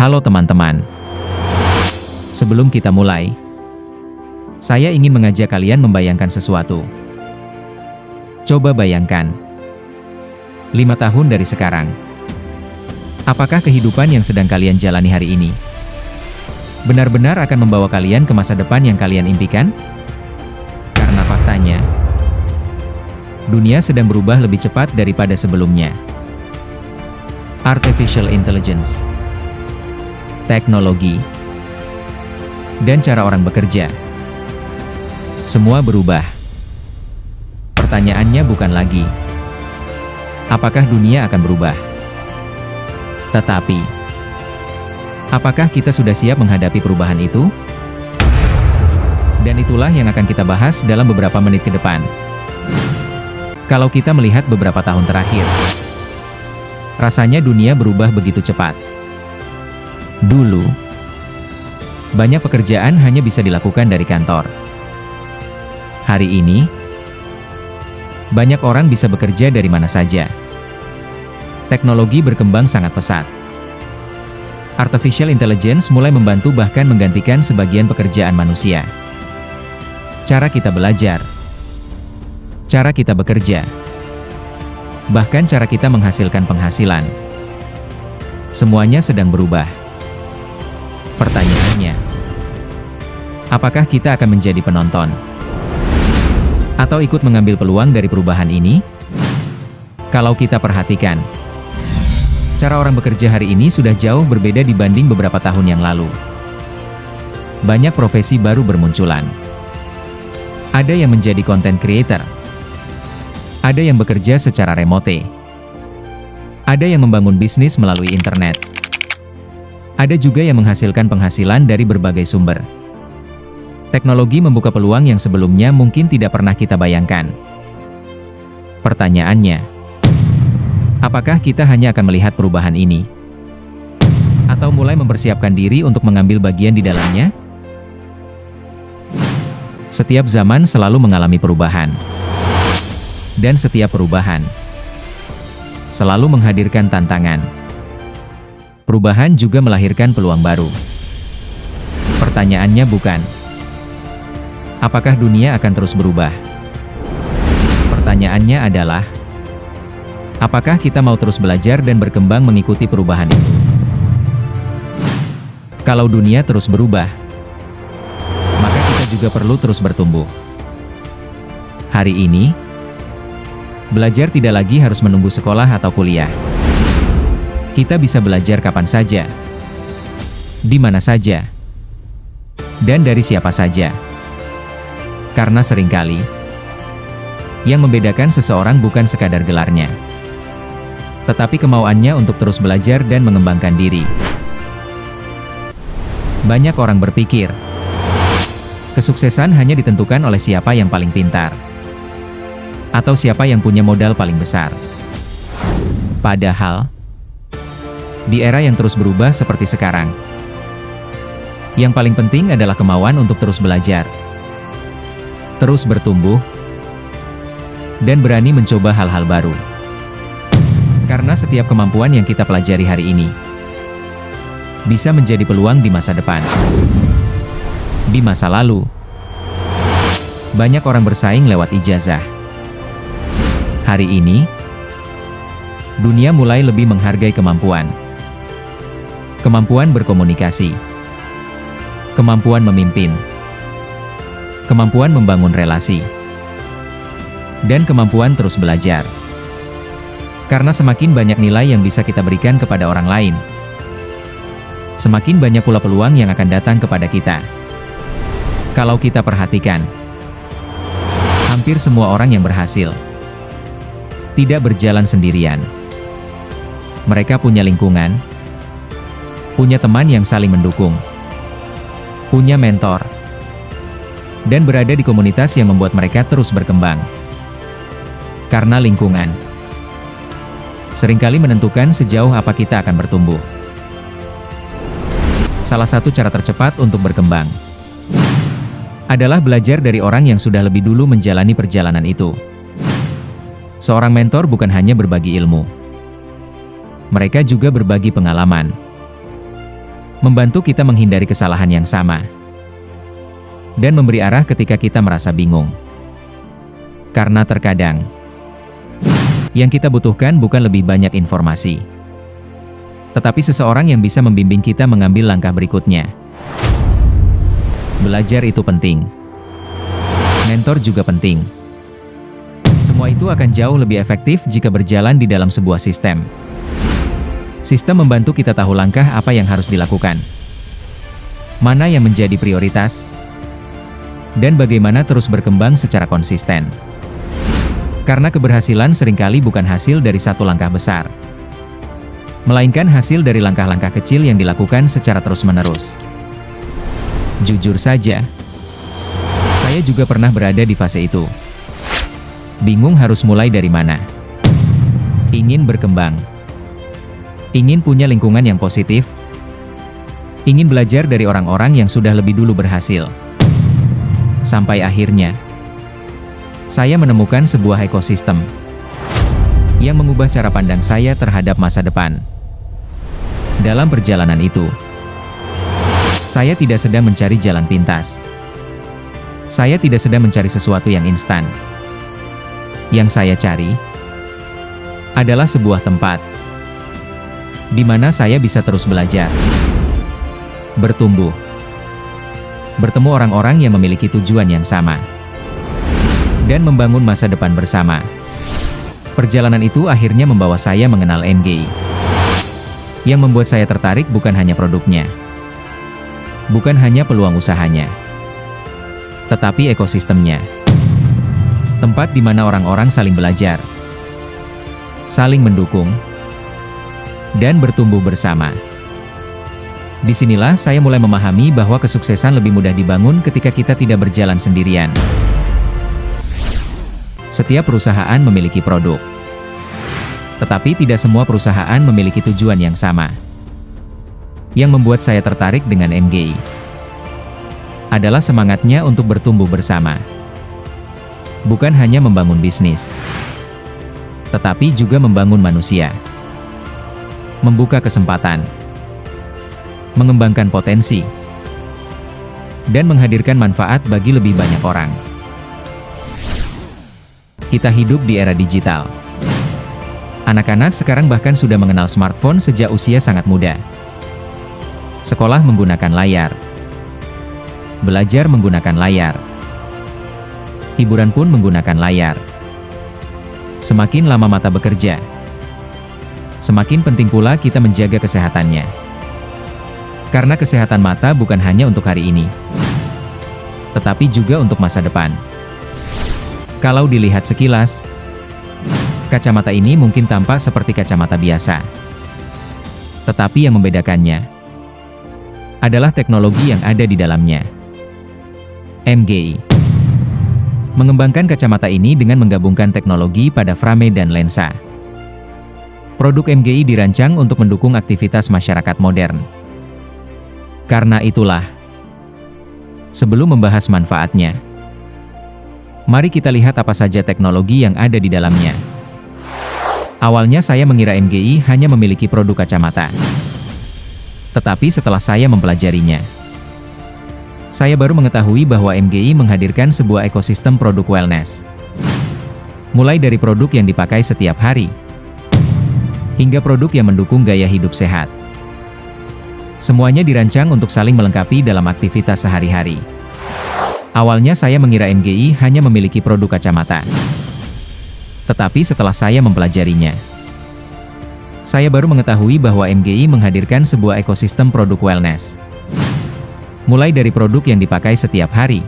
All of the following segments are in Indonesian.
Halo teman-teman. Sebelum kita mulai, saya ingin mengajak kalian membayangkan sesuatu. Coba bayangkan, 5 tahun dari sekarang. Apakah kehidupan yang sedang kalian jalani hari ini benar-benar akan membawa kalian ke masa depan yang kalian impikan? Karena faktanya, dunia sedang berubah lebih cepat daripada sebelumnya. Artificial intelligence, teknologi, dan cara orang bekerja, semua berubah. Pertanyaannya bukan lagi, apakah dunia akan berubah? Tetapi, apakah kita sudah siap menghadapi perubahan itu? Dan itulah yang akan kita bahas dalam beberapa menit ke depan. Kalau kita melihat beberapa tahun terakhir, rasanya dunia berubah begitu cepat. Dulu, banyak pekerjaan hanya bisa dilakukan dari kantor. Hari ini, banyak orang bisa bekerja dari mana saja. Teknologi berkembang sangat pesat. Artificial intelligence mulai membantu bahkan menggantikan sebagian pekerjaan manusia. Cara kita belajar, cara kita bekerja, bahkan cara kita menghasilkan penghasilan, semuanya sedang berubah. Pertanyaannya, apakah kita akan menjadi penonton? Atau ikut mengambil peluang dari perubahan ini? Kalau kita perhatikan, cara orang bekerja hari ini sudah jauh berbeda dibanding beberapa tahun yang lalu. Banyak profesi baru bermunculan. Ada yang menjadi content creator. Ada yang bekerja secara remote. Ada yang membangun bisnis melalui internet. Ada juga yang menghasilkan penghasilan dari berbagai sumber. Teknologi membuka peluang yang sebelumnya mungkin tidak pernah kita bayangkan. Pertanyaannya, apakah kita hanya akan melihat perubahan ini? Atau mulai mempersiapkan diri untuk mengambil bagian di dalamnya? Setiap zaman selalu mengalami perubahan. Dan setiap perubahan selalu menghadirkan tantangan. Perubahan juga melahirkan peluang baru. Pertanyaannya bukan, apakah dunia akan terus berubah? Pertanyaannya adalah, apakah kita mau terus belajar dan berkembang mengikuti perubahan itu? Kalau dunia terus berubah, maka kita juga perlu terus bertumbuh. Hari ini, belajar tidak lagi harus menunggu sekolah atau kuliah. Kita bisa belajar kapan saja, di mana saja, dan dari siapa saja. Karena seringkali, yang membedakan seseorang bukan sekadar gelarnya, tetapi kemauannya untuk terus belajar dan mengembangkan diri. Banyak orang berpikir, kesuksesan hanya ditentukan oleh siapa yang paling pintar, atau siapa yang punya modal paling besar. Padahal, di era yang terus berubah seperti sekarang, yang paling penting adalah kemauan untuk terus belajar, terus bertumbuh, dan berani mencoba hal-hal baru. Karena setiap kemampuan yang kita pelajari hari ini bisa menjadi peluang di masa depan. Di masa lalu, banyak orang bersaing lewat ijazah. Hari ini, dunia mulai lebih menghargai kemampuan. Kemampuan berkomunikasi, kemampuan memimpin, kemampuan membangun relasi, dan kemampuan terus belajar. Karena semakin banyak nilai yang bisa kita berikan kepada orang lain, semakin banyak pula peluang yang akan datang kepada kita. Kalau kita perhatikan, hampir semua orang yang berhasil tidak berjalan sendirian. Mereka punya lingkungan, punya teman yang saling mendukung, punya mentor, dan berada di komunitas yang membuat mereka terus berkembang. Karena lingkungan seringkali menentukan sejauh apa kita akan bertumbuh. Salah satu cara tercepat untuk berkembang adalah belajar dari orang yang sudah lebih dulu menjalani perjalanan itu. Seorang mentor bukan hanya berbagi ilmu, mereka juga berbagi pengalaman. membantu kita menghindari kesalahan yang sama, dan memberi arah ketika kita merasa bingung. Karena terkadang, yang kita butuhkan bukan lebih banyak informasi, tetapi seseorang yang bisa membimbing kita mengambil langkah berikutnya. Belajar itu penting. Mentor juga penting. Semua itu akan jauh lebih efektif jika berjalan di dalam sebuah sistem. Sistem membantu kita tahu langkah apa yang harus dilakukan, mana yang menjadi prioritas, dan bagaimana terus berkembang secara konsisten. Karena keberhasilan seringkali bukan hasil dari satu langkah besar, melainkan hasil dari langkah-langkah kecil yang dilakukan secara terus-menerus. Jujur saja, saya juga pernah berada di fase itu. Bingung harus mulai dari mana. Ingin berkembang. Ingin punya lingkungan yang positif. Ingin belajar dari orang-orang yang sudah lebih dulu berhasil. Sampai akhirnya, saya menemukan sebuah ekosistem yang mengubah cara pandang saya terhadap masa depan. Dalam perjalanan itu, saya tidak sedang mencari jalan pintas. Saya tidak sedang mencari sesuatu yang instan. Yang saya cari adalah sebuah tempat di mana saya bisa terus belajar, bertumbuh, bertemu orang-orang yang memiliki tujuan yang sama, dan membangun masa depan bersama. Perjalanan itu akhirnya membawa saya mengenal MGI. Yang membuat saya tertarik bukan hanya produknya, bukan hanya peluang usahanya, tetapi ekosistemnya. Tempat di mana orang-orang saling belajar, saling mendukung, dan bertumbuh bersama. Disinilah saya mulai memahami bahwa kesuksesan lebih mudah dibangun ketika kita tidak berjalan sendirian. Setiap perusahaan memiliki produk, tetapi tidak semua perusahaan memiliki tujuan yang sama. Yang membuat saya tertarik dengan MGI adalah semangatnya untuk bertumbuh bersama. Bukan hanya membangun bisnis, tetapi juga membangun manusia. Membuka kesempatan, mengembangkan potensi, dan menghadirkan manfaat bagi lebih banyak orang. Kita hidup di era digital. Anak-anak sekarang bahkan sudah mengenal smartphone sejak usia sangat muda. Sekolah menggunakan layar, belajar menggunakan layar, hiburan pun menggunakan layar. Semakin lama mata bekerja, semakin penting pula kita menjaga kesehatannya. Karena kesehatan mata bukan hanya untuk hari ini, tetapi juga untuk masa depan. Kalau dilihat sekilas, kacamata ini mungkin tampak seperti kacamata biasa. Tetapi yang membedakannya adalah teknologi yang ada di dalamnya. MGI mengembangkan kacamata ini dengan menggabungkan teknologi pada frame dan lensa. Produk MGI dirancang untuk mendukung aktivitas masyarakat modern. Karena itulah, sebelum membahas manfaatnya, mari kita lihat apa saja teknologi yang ada di dalamnya. Awalnya saya mengira MGI hanya memiliki produk kacamata. Tetapi setelah saya mempelajarinya, saya baru mengetahui bahwa MGI menghadirkan sebuah ekosistem produk wellness. Mulai dari produk yang dipakai setiap hari, hingga produk yang mendukung gaya hidup sehat. Semuanya dirancang untuk saling melengkapi dalam aktivitas sehari-hari. Awalnya saya mengira MGI hanya memiliki produk kacamata. Tetapi setelah saya mempelajarinya, saya baru mengetahui bahwa MGI menghadirkan sebuah ekosistem produk wellness. Mulai dari produk yang dipakai setiap hari,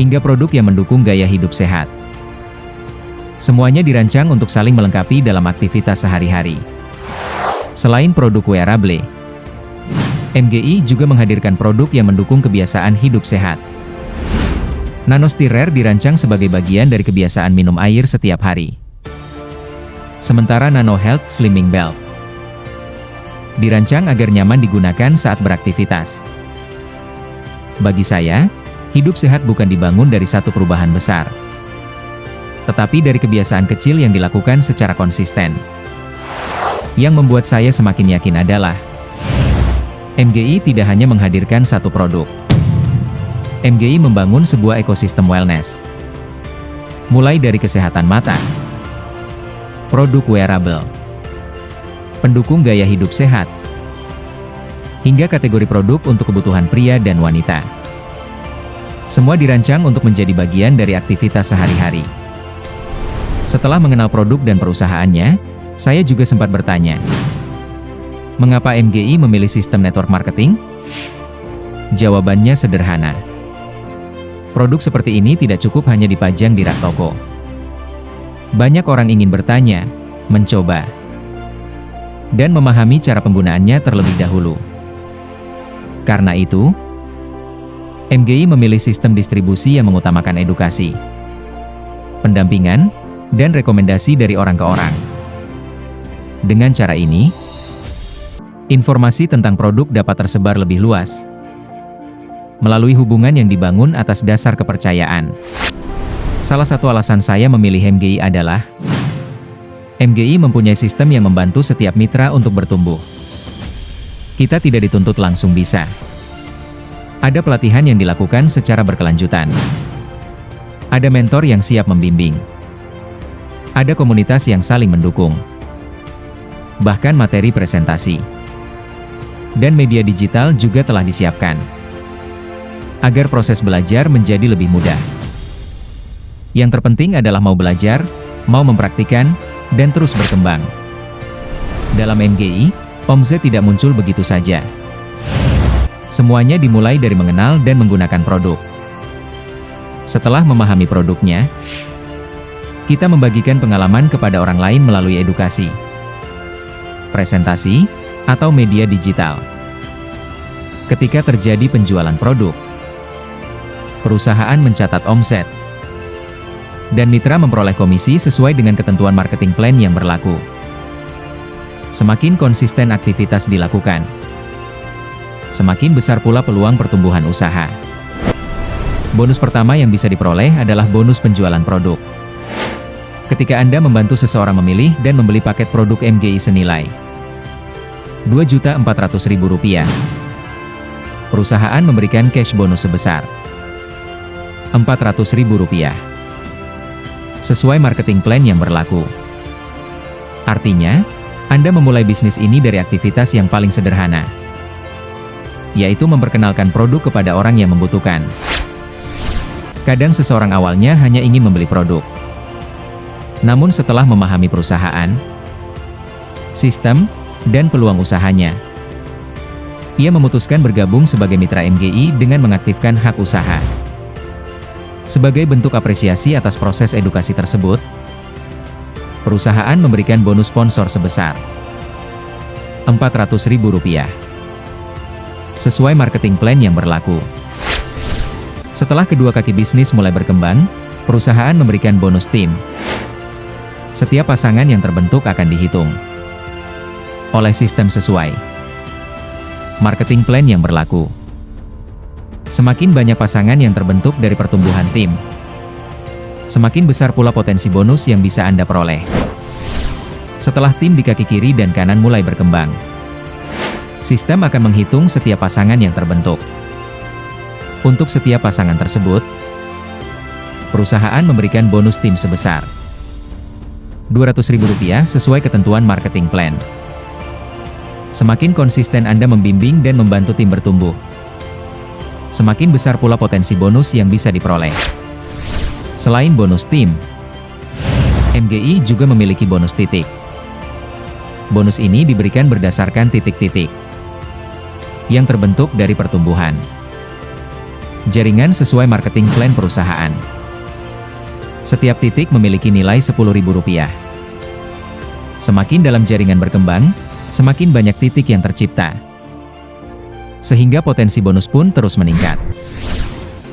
hingga produk yang mendukung gaya hidup sehat. Semuanya dirancang untuk saling melengkapi dalam aktivitas sehari-hari. Selain produk wearable, MGI juga menghadirkan produk yang mendukung kebiasaan hidup sehat. NanoStearer dirancang sebagai bagian dari kebiasaan minum air setiap hari. Sementara Nano Health Slimming Belt dirancang agar nyaman digunakan saat beraktivitas. Bagi saya, hidup sehat bukan dibangun dari satu perubahan besar, tetapi dari kebiasaan kecil yang dilakukan secara konsisten. Yang membuat saya semakin yakin adalah MGI tidak hanya menghadirkan satu produk. MGI membangun sebuah ekosistem wellness. Mulai dari kesehatan mata, produk wearable, pendukung gaya hidup sehat, hingga kategori produk untuk kebutuhan pria dan wanita. Semua dirancang untuk menjadi bagian dari aktivitas sehari-hari. Setelah mengenal produk dan perusahaannya, saya juga sempat bertanya, mengapa MGI memilih sistem network marketing? Jawabannya sederhana. Produk seperti ini tidak cukup hanya dipajang di rak toko. Banyak orang ingin bertanya, mencoba, dan memahami cara penggunaannya terlebih dahulu. Karena itu, MGI memilih sistem distribusi yang mengutamakan edukasi, pendampingan, dan rekomendasi dari orang ke orang. Dengan cara ini, informasi tentang produk dapat tersebar lebih luas, melalui hubungan yang dibangun atas dasar kepercayaan. Salah satu alasan saya memilih MGI adalah, MGI mempunyai sistem yang membantu setiap mitra untuk bertumbuh. Kita tidak dituntut langsung bisa. Ada pelatihan yang dilakukan secara berkelanjutan. Ada mentor yang siap membimbing. Ada komunitas yang saling mendukung. Bahkan materi presentasi dan media digital juga telah disiapkan, agar proses belajar menjadi lebih mudah. Yang terpenting adalah mau belajar, mau mempraktikkan, dan terus berkembang. Dalam MGI, omzet tidak muncul begitu saja. Semuanya dimulai dari mengenal dan menggunakan produk. Setelah memahami produknya, kita membagikan pengalaman kepada orang lain melalui edukasi, presentasi, atau media digital. Ketika terjadi penjualan produk, perusahaan mencatat omset, dan mitra memperoleh komisi sesuai dengan ketentuan marketing plan yang berlaku. Semakin konsisten aktivitas dilakukan, semakin besar pula peluang pertumbuhan usaha. Bonus pertama yang bisa diperoleh adalah bonus penjualan produk. Ketika Anda membantu seseorang memilih dan membeli paket produk MGI senilai Rp2.400.000, perusahaan memberikan cash bonus sebesar Rp400.000 sesuai marketing plan yang berlaku. Artinya, Anda memulai bisnis ini dari aktivitas yang paling sederhana, yaitu memperkenalkan produk kepada orang yang membutuhkan. Kadang seseorang awalnya hanya ingin membeli produk. Namun setelah memahami perusahaan, sistem, dan peluang usahanya, ia memutuskan bergabung sebagai mitra MGI dengan mengaktifkan hak usaha. Sebagai bentuk apresiasi atas proses edukasi tersebut, perusahaan memberikan bonus sponsor sebesar Rp400.000 sesuai marketing plan yang berlaku. Setelah kedua kaki bisnis mulai berkembang, perusahaan memberikan bonus tim. Setiap pasangan yang terbentuk akan dihitung oleh sistem sesuai marketing plan yang berlaku. Semakin banyak pasangan yang terbentuk dari pertumbuhan tim, semakin besar pula potensi bonus yang bisa Anda peroleh. Setelah tim di kaki kiri dan kanan mulai berkembang, sistem akan menghitung setiap pasangan yang terbentuk. Untuk setiap pasangan tersebut, perusahaan memberikan bonus tim sebesar Rp200.000 sesuai ketentuan marketing plan. Semakin konsisten Anda membimbing dan membantu tim bertumbuh, semakin besar pula potensi bonus yang bisa diperoleh. Selain bonus tim, MGI juga memiliki bonus titik. Bonus ini diberikan berdasarkan titik-titik yang terbentuk dari pertumbuhan jaringan sesuai marketing plan perusahaan. Setiap titik memiliki nilai Rp10.000. Semakin dalam jaringan berkembang, semakin banyak titik yang tercipta, sehingga potensi bonus pun terus meningkat.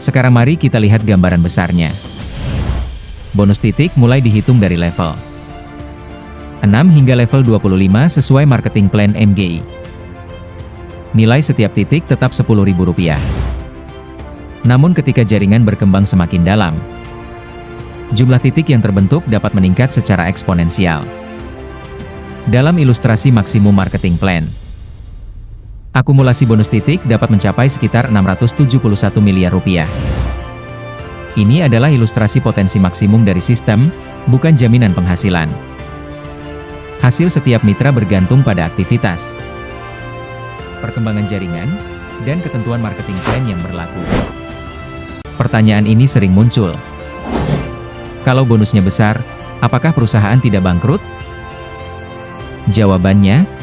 Sekarang mari kita lihat gambaran besarnya. Bonus titik mulai dihitung dari level 6 hingga level 25 sesuai marketing plan MGI. Nilai setiap titik tetap Rp10.000. Namun ketika jaringan berkembang semakin dalam, jumlah titik yang terbentuk dapat meningkat secara eksponensial. Dalam ilustrasi maksimum marketing plan, Akumulasi bonus titik dapat mencapai sekitar 671 miliar rupiah. Ini adalah ilustrasi potensi maksimum dari sistem, bukan jaminan penghasilan. Hasil setiap mitra bergantung pada aktivitas, perkembangan jaringan, dan ketentuan marketing plan yang berlaku. Pertanyaan ini sering muncul. Kalau bonusnya besar, apakah perusahaan tidak bangkrut? Jawabannya,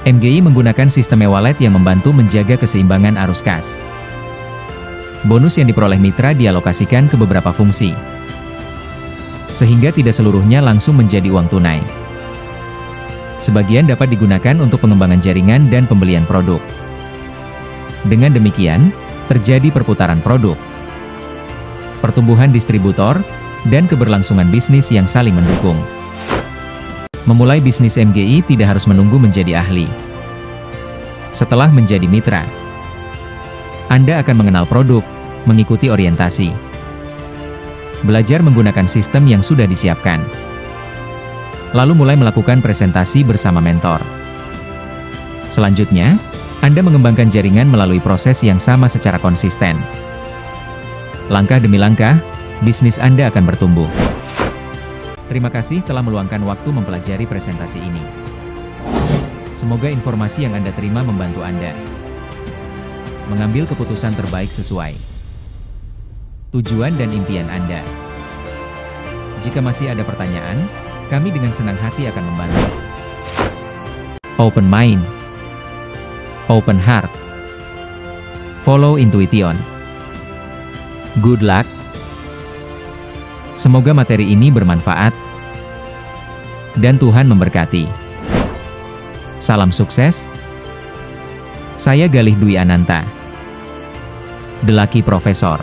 MGI menggunakan sistem e-wallet yang membantu menjaga keseimbangan arus kas. Bonus yang diperoleh mitra dialokasikan ke beberapa fungsi, sehingga tidak seluruhnya langsung menjadi uang tunai. Sebagian dapat digunakan untuk pengembangan jaringan dan pembelian produk. Dengan demikian, terjadi perputaran produk, pertumbuhan distributor, dan keberlangsungan bisnis yang saling mendukung. Memulai bisnis MGI tidak harus menunggu menjadi ahli. Setelah menjadi mitra, Anda akan mengenal produk, mengikuti orientasi, belajar menggunakan sistem yang sudah disiapkan, lalu mulai melakukan presentasi bersama mentor. Selanjutnya, Anda mengembangkan jaringan melalui proses yang sama secara konsisten. Langkah demi langkah, bisnis Anda akan bertumbuh. Terima kasih telah meluangkan waktu mempelajari presentasi ini. Semoga informasi yang Anda terima membantu Anda mengambil keputusan terbaik sesuai tujuan dan impian Anda. Jika masih ada pertanyaan, kami dengan senang hati akan membantu. Open mind, open heart, follow intuition. Good luck. Semoga materi ini bermanfaat, dan Tuhan memberkati. Salam sukses. Saya Galih Dwi Ananta, The Lucky Professor.